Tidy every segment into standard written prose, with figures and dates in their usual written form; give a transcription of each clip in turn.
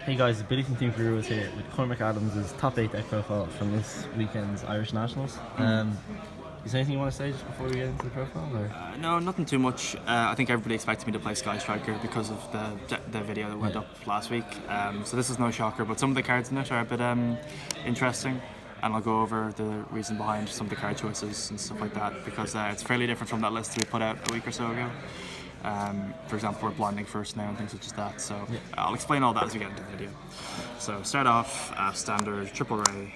Hey guys, Billy from Team Kuribrohs here with Cormac Adams' top 8 deck profile from this weekend's Irish Nationals. Is there anything you want to say just before we get into the profile? Or? No, nothing too much. I think everybody expected me to play Sky Striker because of the video that went up last week. So this is no shocker, but some of the cards in it are a bit interesting. And I'll go over the reason behind some of the card choices and stuff like that, because it's fairly different from that list we put out a week or so ago. For example, we're blinding first now and things such as that, so I'll explain all that as we get into the video. So start off, standard triple ray,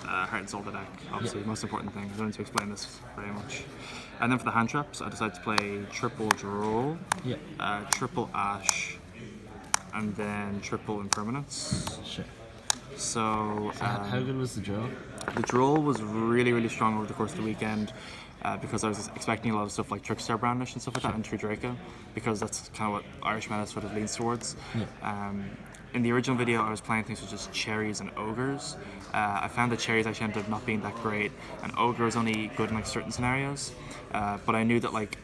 heart and soul the deck, obviously the most important thing. I don't need to explain this very much. And then for the hand traps, I decided to play triple droll, triple ash, and then triple impermanence. Sure. So how good was the draw? The droll was really, really strong over the course of the weekend. Because I was expecting a lot of stuff like Trickster Brandish and stuff like that, and True Draco, because that's kind of what Irish meta sort of leans towards. In the original video, I was playing things such as cherries and ogres. I found that cherries actually ended up not being that great, and ogre is only good in like certain scenarios. But I knew that like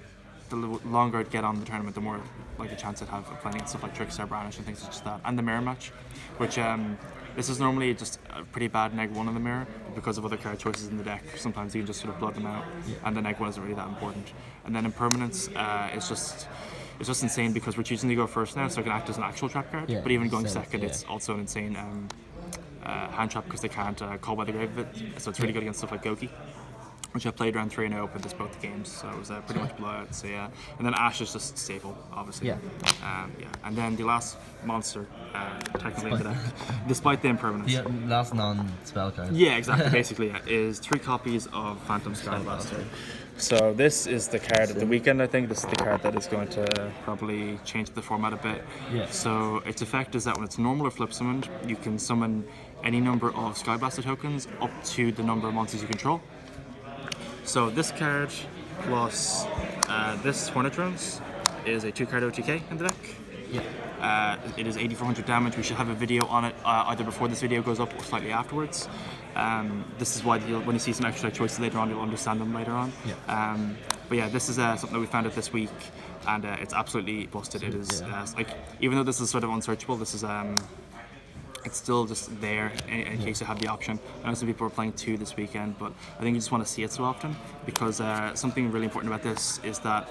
the longer I'd get on the tournament, the more like a chance I'd have of playing stuff like Trickster Brandish and things such as that, and the mirror match, which this is normally just a pretty bad neg 1 in the mirror, but because of other card choices in the deck, sometimes you can just sort of blood them out, and the neg 1 isn't really that important. And then impermanence it's just insane because we're choosing to go first now, so it can act as an actual trap card. But even going second, it's also an insane hand trap because they can't call by the grave of it. So it's really good against stuff like Goki, which I played round 3 and I opened this both games, so it was pretty much blowout. So yeah, and then Ash is just staple, obviously. And then the last monster, technically in the deck, despite the impermanence. The last non-spell card. Yeah, exactly. Basically, is 3 copies of Phantom Skyblaster. So this is the card of the weekend. I think this is the card that is going to probably change the format a bit. So its effect is that when it's normal or flip summoned, you can summon any number of Skyblaster tokens up to the number of monsters you control. So this card plus this Hornetrons is a 2-card OTK in the deck. It is 8400 damage. We should have a video on it either before this video goes up or slightly afterwards. This is why when you see some extra choices later on, you'll understand them later on. But yeah, this is something that we found out this week, and it's absolutely busted. It is like, even though this is sort of unsearchable, this is it's still just there in case you have the option. I know some people are playing 2 this weekend, but I think you just want to see it so often, because something really important about this is that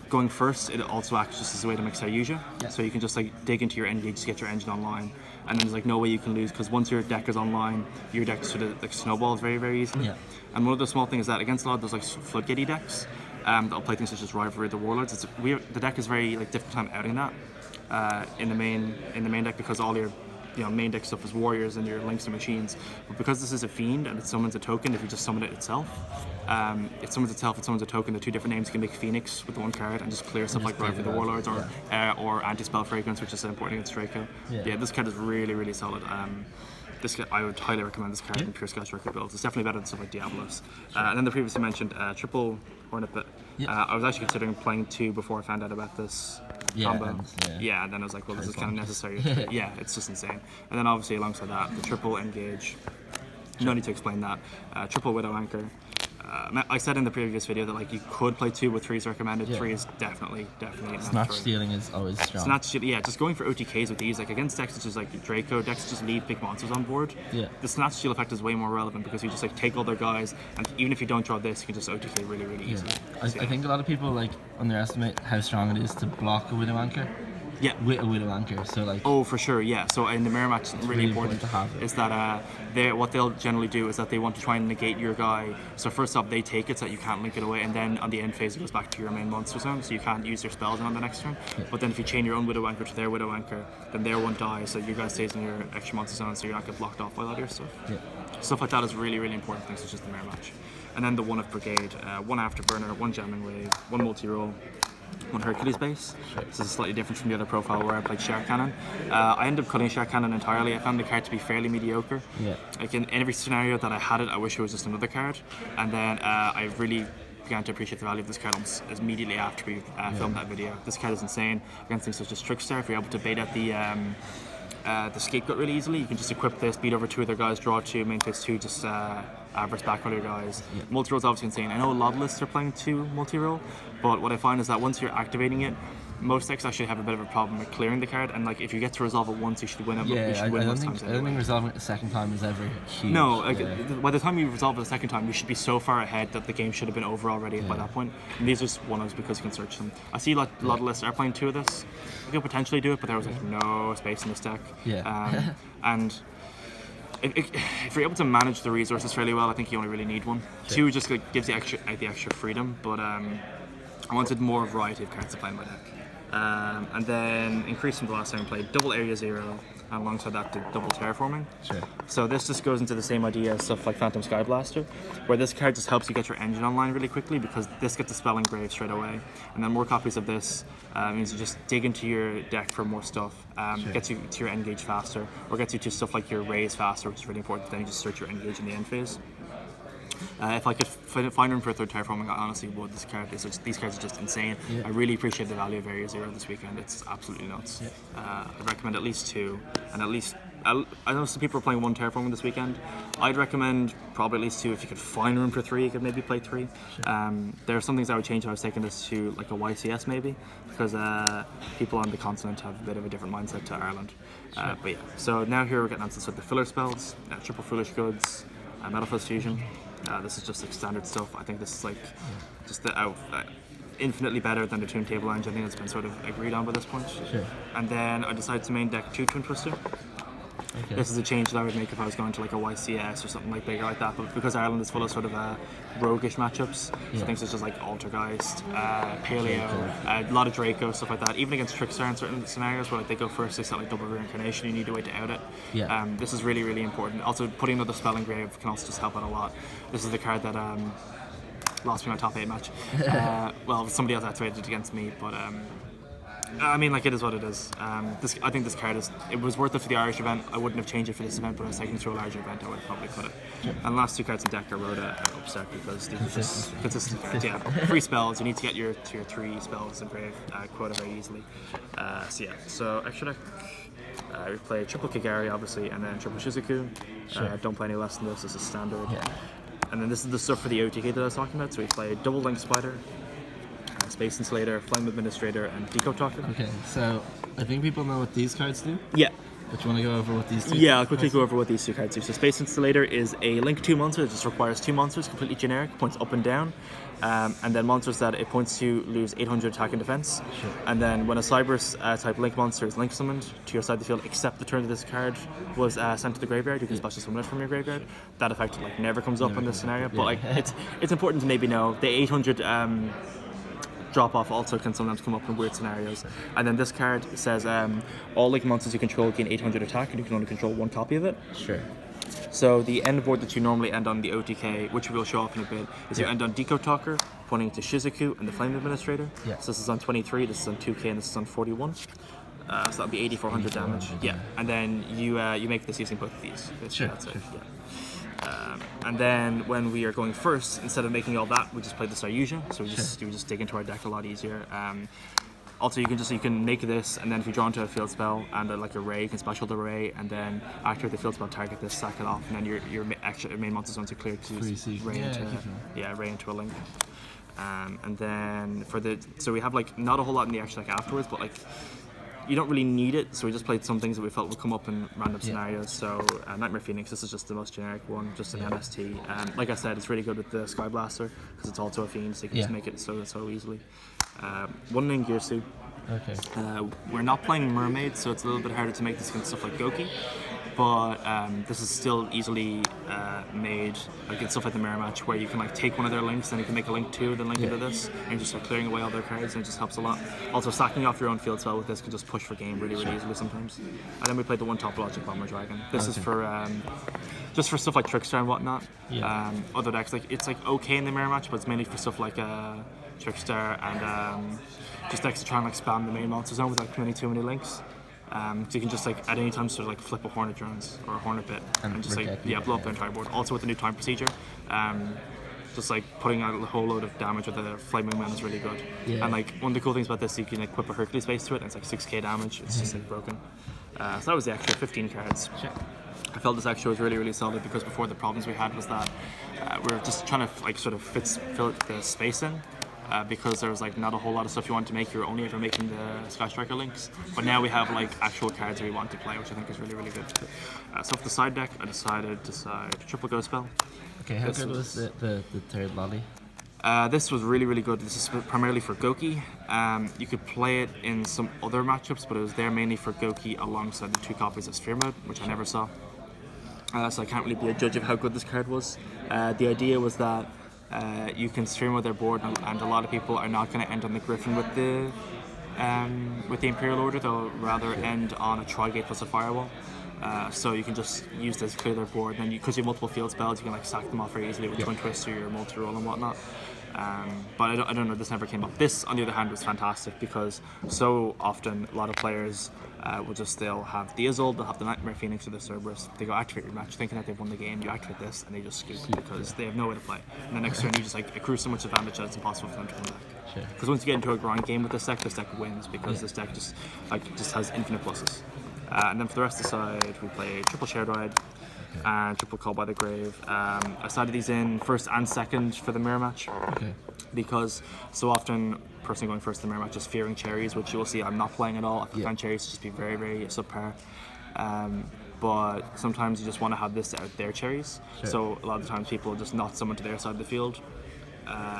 going first, it also acts just as a way to mix out Yuja. So you can just like dig into your engage to get your engine online, and then there's like no way you can lose, because once your deck is online, your deck sort of like snowballs very, very easily. And one of the small things is that against a lot of those like floodgatey decks that'll play things such as Rivalry of the Warlords, the deck is very like difficult time outing that in the main deck, because all your main deck stuff is warriors and your links and machines. But because this is a fiend and it summons a token, if you just summon it itself, it summons a token. The 2 different names, you can make Phoenix with the 1 card and just clear stuff like Rivalry of the Warlords or Anti-Spell Fragrance, which is important against Draco. This card is really, really solid. I would highly recommend this card in pure Sky Striker builds. It's definitely better than stuff like Diablos. And then the previously mentioned triple Hornet Bit. I was actually considering playing 2 before I found out about this combo. And then I was like, well, this is kind of necessary. It's just insane. And then obviously alongside that, the triple Engage. No need to explain that. Triple Widow Anchor. I said in the previous video that like you could play 2 with 3 is recommended. 3 is definitely Snatch stealing is always strong. Snatch stealing, just going for OTKs with these, like against decks such as like Draco, decks just leave big monsters on board. The Snatch steal effect is way more relevant, because you just like take all their guys, and even if you don't draw this, you can just OTK really, really easily. I think a lot of people like underestimate how strong it is to block a Widow Anchor. With a Widow Anchor, so like... Oh, for sure, So in the mirror match, it's really important to have is that what they'll generally do is that they want to try and negate your guy. So first off, they take it so that you can't link it away, and then on the end phase, it goes back to your main monster zone, so you can't use your spells on the next turn. But then if you chain your own Widow Anchor to their Widow Anchor, then their one dies, so your guy stays in your extra monster zone, so you're not getting blocked off by a lot of your stuff. Stuff like that is really, really important things, such as the mirror match. And then the 1 of Brigade, 1 Afterburner, 1 Jamming Wave, 1 multi-roll, 1 Hercules base. This is slightly different from the other profile where I played Shark Cannon. I ended up cutting Shark Cannon entirely. I found the card to be fairly mediocre. Like in every scenario that I had it, I wish it was just another card. And then I really began to appreciate the value of this card immediately after we filmed that video. This card is insane against things such as Trickster. If you're able to bait out the scapegoat really easily, you can just equip this, beat over 2 other guys, draw 2, main phase 2, just verse back all your guys. Multi-roll is obviously insane. I know a lot of lists are playing 2 multi-roll, but what I find is that once you're activating it, most decks actually have a bit of a problem with clearing the card, and like if you get to resolve it once, you should win it. Yeah, you should win most times I don't think resolving it the second time is ever huge. No, like, by the time you resolve it the second time, you should be so far ahead that the game should have been over already by that point. And these are just one-offs because you can search them. I see like, a lot of lists are playing 2 of this. You could potentially do it, but there was like no space in this deck. Yeah. And if you're able to manage the resources fairly well, I think you only really need 1. 2 just like, gives you the extra freedom, but I wanted more variety of cards to play in my deck. And then increase from the last time I played double area 0, and alongside that did double terraforming. Sure. So this just goes into the same idea as stuff like Phantom Skyblaster, where this card just helps you get your engine online really quickly because this gets the spell engrave straight away, and then more copies of this means you just dig into your deck for more stuff, gets you to your end gauge faster, or gets you to stuff like your raise faster, which is really important. Then you just search your end gauge in the end phase. If I could find room for a 3rd terraforming, I honestly would. These cards are just insane. I really appreciate the value of Area 0 this weekend. It's absolutely nuts. I'd recommend at least 2, and at least I know some people are playing 1 terraforming this weekend. I'd recommend probably at least 2. If you could find room for 3, you could maybe play 3. There are some things I would change if I was taking this to like a YCS maybe, because people on the continent have a bit of a different mindset to Ireland. But yeah, so now here we're getting onto the filler spells, triple foolish goods, metal fuzz fusion. This is just like standard stuff. I think this is like just infinitely better than the Toon Table Lounge. I think it's been sort of agreed on by this point. Sure. And then I decided to main deck 2 Twin Twister. Okay. This is a change that I would make if I was going to like a YCS or something like bigger like that, but because Ireland is full of sort of roguish matchups, so things such as like Altergeist, Paleo, a lot of Draco, stuff like that. Even against Trickstar in certain scenarios where like, they go first, they set like double reincarnation, you need to wait to out it. This is really, really important. Also, putting another spell engrave can also just help out a lot. This is the card that lost me my top 8 match. Well, somebody else activated it against me, but I mean, like, it is what it is. I think this card it was worth it for the Irish event. I wouldn't have changed it for this event, but I was taking it to a larger event, I would have probably put it. And the last 2 cards in deck are Rhoda and Upstart because these are just consistent cards. Yeah, free spells. You need to get your 3 spells in grave quota very easily. So extra deck. We play triple Kigari, obviously, and then triple Shizuku. Don't play any less than this. This is standard. And then this is the stuff for the OTK that I was talking about. So we play double Link Spider, Space Insulator, Flame Administrator, and Deco Talker. Okay, so I think people know what these cards do. Yeah. But you want to go over what these 2 Yeah, I'll quickly go over what these 2 cards do. So Space Installator is a Link 2 monster that just requires 2 monsters, completely generic, points up and down. And then monsters that it points to lose 800 attack and defense. And then when a Cyberse type Link monster is Link summoned to your side of the field, except the turn that this card was sent to the graveyard, you can special summon it from your graveyard. That effect like never comes up in this scenario, but like it's important to maybe know the 800 drop off also can sometimes come up in weird scenarios. And then this card says all Link monsters you control gain 800 attack, and you can only control 1 copy of it. So the end board that you normally end on the OTK, which we will show off in a bit, is you end on Deco Talker, pointing to Shizuku and the Flame Administrator. So this is on 23, this is on 2k, and this is on 41. So that'll be 8,400 damage. And then you make this using both of these. That's it. And then when we are going first, instead of making all that, we just play the Sayuja. So we just dig into our deck a lot easier. Also, you can make this, and then if you draw into a field spell and like a ray, you can special the ray, and then activate the field spell, target this, sack it off, and then your main monster zones are cleared to ray into a Link. And then so we have like not a whole lot in the extra deck afterwards, but like you don't really need it, so we just played some things that we felt would come up in random scenarios. So Nightmare Phoenix, this is just the most generic one, just an MST. Like I said, it's really good with the Skyblaster because it's also a fiend, so you can just make it so easily. One named Girsu. We're not playing Mermaid, so it's a little bit harder to make this kind of stuff like Goki. But this is still easily made, like in stuff like the mirror match, where you can like take one of their links and you can make a link 2, then link into this, and you just start clearing away all their cards, and it just helps a lot. Also, sacking off your own field spell with this can just push for game really easily sometimes. And then we played the 1 Topologic Bomber Dragon. This is for just for stuff like Trickstar and whatnot. Other decks, like it's like okay in the mirror match, but it's mainly for stuff like Trickstar and just decks to try and like spam the main monster zone without committing too many links. So you can just like at any time sort of like flip a Hornet Drones or a Hornet Bit and just like blow up their entire board. Also with the new time procedure, just like putting out a whole load of damage with a Flaming Man is really good. And like one of the cool things about this, you can equip a Hercules base to it, and it's like 6k damage. It's just like broken. So that was the extra 15 cards. I felt this extra was really solid because before the problems we had was that we were just trying to like sort of fill the space in. because there was like not a whole lot of stuff you want to make. You were only ever making the Sky Striker links, but now we have like actual cards that we want to play, which I think is really, really good. So for the side deck, I decided to side triple Ghost Spell. Okay, how good was the third lolly? This was really, really good. This is primarily for Goki. You could play it in some other matchups, but it was there mainly for Goki alongside the 2 copies of Sphere Mode, which I never saw. So I can't really be a judge of how good this card was. The idea was that you can stream with their board, and a lot of people are not going to end on the Griffin with the Imperial Order. They'll rather end on a Tri-Gate plus a Firewall. So you can just use this, clear their board, and then because you have multiple field spells, you can like sack them off very easily with Twin Twist or your multi-roll and whatnot. But I don't know, this never came up. This, on the other hand, was fantastic because so often a lot of players will just still have the Isolde, they'll have the Nightmare Phoenix or the Cerberus, they go activate your match thinking that they've won the game, you activate this and they just scoop because they have no way to play. And the next turn you just like accrue so much advantage that it's impossible for them to come back. Because once you get into a grind game with this deck wins because this deck just has infinite pluses. And then for the rest of the side, we play triple Shared Ride and triple Call by the Grave. I started these in first and second for the mirror match because so often person going first in the mirror match is fearing cherries, which you will see I'm not playing at all. I find cherries to just be very, very subpar. But sometimes you just want to have this out their cherries. So a lot of the times people just not summon to their side of the field.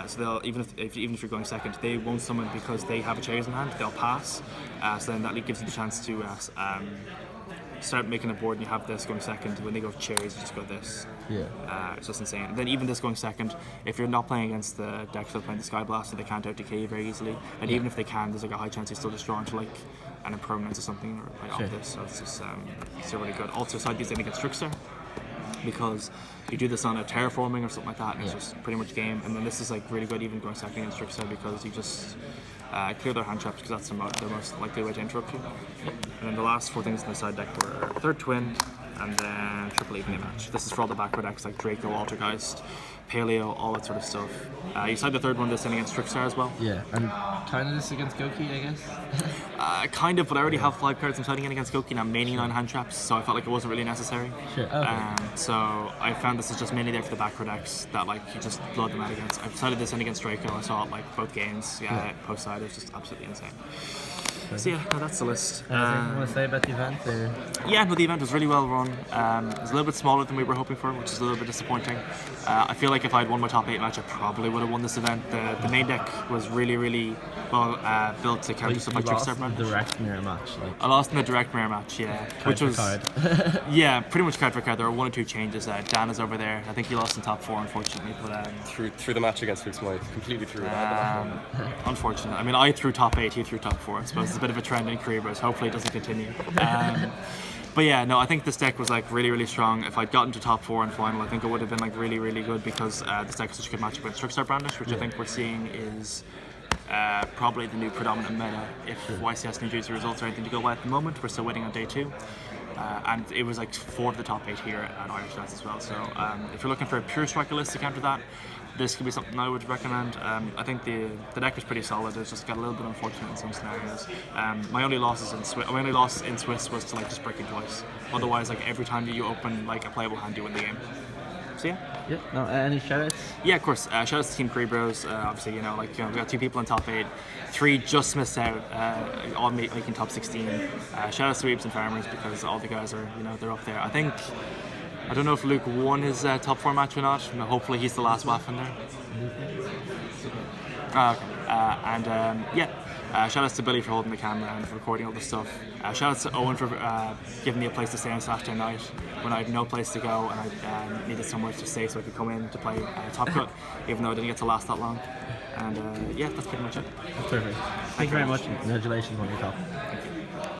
So they'll even if you're going second, they won't summon because they have a cherries in hand. They'll pass. So then that gives you the chance to start making a board, and you have this going second. When they go cherries, you just go this. It's just insane. And then even this going second, if you're not playing against the decks that are playing the Skyblaster, they can't out decay you very easily. And even if they can, there's like a high chance you still just draw into like an impermanence or something, or like off this. So it's just still really good. Also, side these in against Trickster, because you do this on a terraforming or something like that, and it's just pretty much game. And then this is like really good even going second against Trickster because you just clear their hand traps because that's the most likely way to interrupt you. And then the last 4 things in the side deck were third Twin and then triple Evening Match. This is for all the backward decks like Draco, Altergeist, Paleo, all that sort of stuff. You side the third one this in against Trickstar as well. And kind of this against Goki, I guess? Kind of, but I already have 5 cards I'm siding in against Goki and I'm mainly on hand traps, so I felt like it wasn't really necessary. So I found this is just mainly there for the backward decks that like you just blood them out against. I've sided this in against Draco, I saw it like both games, post side, it was just absolutely insane. So yeah, no, that's the list. Anything you want to say about the event? Or? Yeah, no, the event was really well run. It was a little bit smaller than we were hoping for, which is a little bit disappointing. I feel like if I'd won my top 8 match, I probably would have won this event. The main deck was really, really well built to counter stuff like Trickstar. The direct mirror match. I lost in the direct mirror match, which was yeah, pretty much card for card. There were 1 or 2 changes. Dan is over there. I think he lost in top 4, unfortunately. But through the match against Luke Smythe, completely threw it unfortunate. I mean, I threw top 8, he threw top 4. I suppose it's a bit of a trend in Kuribrohs. Hopefully, it doesn't continue. But yeah, no, I think this deck was like really, really strong. If I'd gotten to top 4 in final, I think it would have been like really, really good because this deck is such a good matchup against Trickstar Brandish, which I think we're seeing is probably the new predominant meta. If YCS New Jersey results are anything to go by at the moment, we're still waiting on day 2. And it was like 4 of the top 8 here at Irish Stats as well. So if you're looking for a pure striker list to counter that, this could be something I would recommend. I think the deck was pretty solid. It's just got a little bit unfortunate in some scenarios. My only loss in Swiss was to like just breaking twice. Otherwise, like every time that you open like a playable hand, you win the game. So yeah. No, any shoutouts? Yeah, of course. Shoutouts to Team Kuribrohs. Obviously, we got 2 people in top 8. 3 just missed out, all making top 16. Shoutouts to Weebs and Farmers because all the guys are, they're up there. I don't know if Luke won his top 4 match or not. Hopefully he's the last WAF in there. Shoutouts to Billy for holding the camera and for recording all the stuff. Shoutouts to Owen for giving me a place to stay on Saturday night when I had no place to go and I needed somewhere to stay so I could come in to play Top Cut, even though I didn't get to last that long. And that's pretty much it. That's perfect. Thank you very much. Congratulations on your top. Thank you.